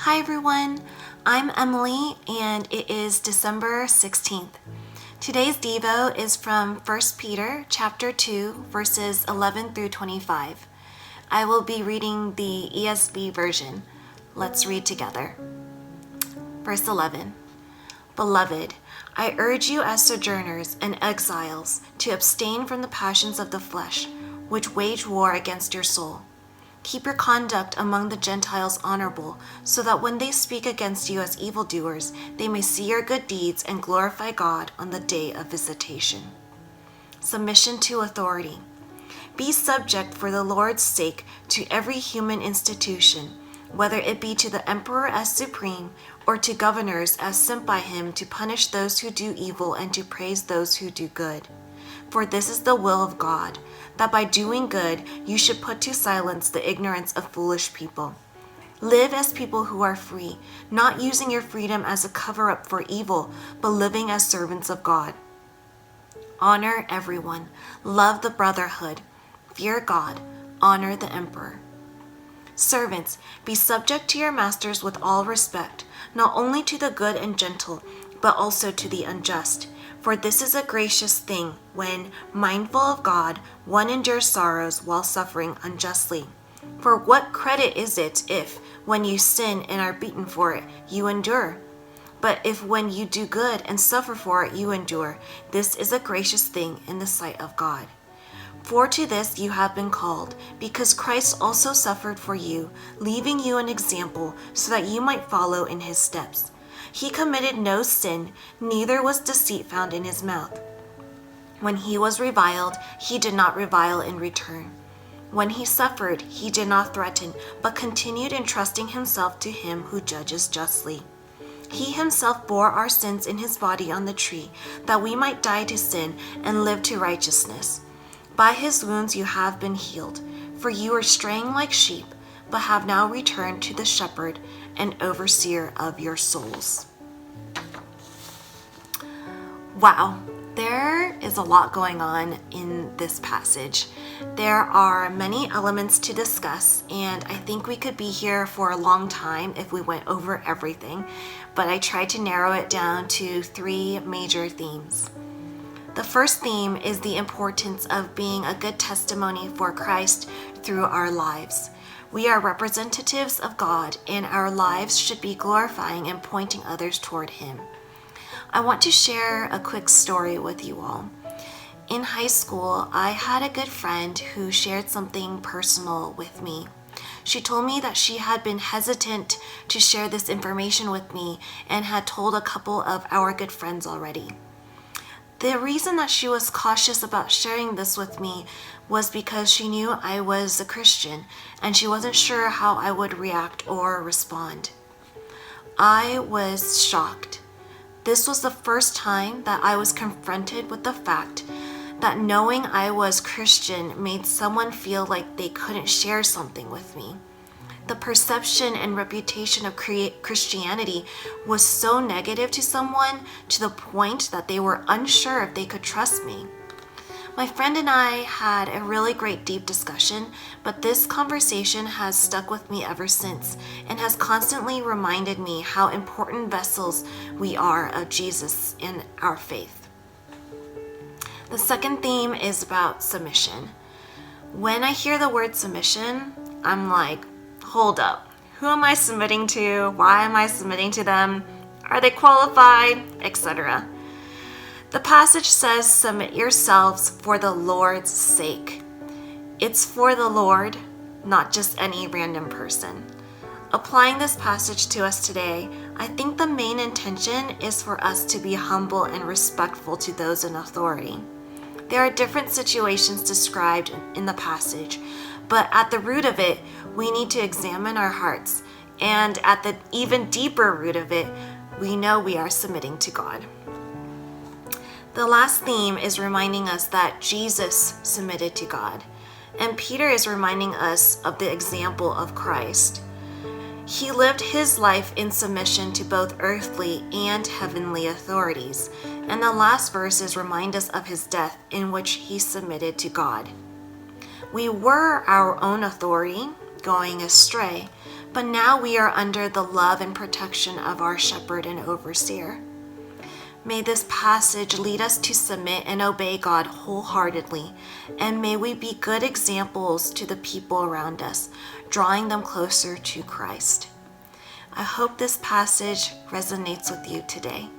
Hi everyone, I'm Emily and it is December 16th. Today's Devo is from 1 Peter chapter 2 verses 11 through 25. I will be reading the ESV version. Let's read together. Verse 11. Beloved, I urge you as sojourners and exiles to abstain from the passions of the flesh, which wage war against your soul. Keep your conduct among the Gentiles honorable, so that when they speak against you as evildoers, they may see your good deeds and glorify God on the day of visitation. Submission to authority. Be subject for the Lord's sake to every human institution, whether it be to the emperor as supreme, or to governors as sent by him to punish those who do evil and to praise those who do good. For this is the will of God, that by doing good you should put to silence the ignorance of foolish people. Live as people who are free, not using your freedom as a cover-up for evil, but living as servants of God. Honor everyone, love the brotherhood, fear God, honor the emperor. Servants, be subject to your masters with all respect, not only to the good and gentle, but also to the unjust. For this is a gracious thing when, mindful of God, one endures sorrows while suffering unjustly. For what credit is it if, when you sin and are beaten for it, you endure? But if when you do good and suffer for it, you endure, this is a gracious thing in the sight of God. For to this you have been called, because Christ also suffered for you, leaving you an example so that you might follow in his steps. He committed no sin, neither was deceit found in his mouth. When he was reviled, he did not revile in return. When he suffered, he did not threaten, but continued entrusting himself to him who judges justly. He himself bore our sins in his body on the tree, that we might die to sin and live to righteousness. By his wounds you have been healed, for you were straying like sheep, but have now returned to the shepherd and overseer of your souls. Wow, there is a lot going on in this passage. There are many elements to discuss, and I think we could be here for a long time if we went over everything, but I tried to narrow it down to three major themes. The first theme is the importance of being a good testimony for Christ through our lives. We are representatives of God, and our lives should be glorifying and pointing others toward him. I want to share a quick story with you all. In high school, I had a good friend who shared something personal with me. She told me that she had been hesitant to share this information with me and had told a couple of our good friends already. The reason that she was cautious about sharing this with me was because she knew I was a Christian and she wasn't sure how I would react or respond. I was shocked. This was the first time that I was confronted with the fact that knowing I was Christian made someone feel like they couldn't share something with me. The perception and reputation of Christianity was so negative to someone to the point that they were unsure if they could trust me. My friend and I had a really great deep discussion, but this conversation has stuck with me ever since and has constantly reminded me how important vessels we are of Jesus in our faith. The second theme is about submission. When I hear the word submission, I'm like, hold up. Who am I submitting to? Why am I submitting to them? Are they qualified? Etc. The passage says, submit yourselves for the Lord's sake. It's for the Lord, not just any random person. Applying this passage to us today, I think the main intention is for us to be humble and respectful to those in authority. There are different situations described in the passage, but at the root of it, we need to examine our hearts. And at the even deeper root of it, we know we are submitting to God. The last theme is reminding us that Jesus submitted to God. And Peter is reminding us of the example of Christ. He lived his life in submission to both earthly and heavenly authorities. And the last verses remind us of his death in which he submitted to God. We were our own authority, going astray, but now we are under the love and protection of our shepherd and overseer. May this passage lead us to submit and obey God wholeheartedly, and may we be good examples to the people around us, drawing them closer to Christ. I hope this passage resonates with you today.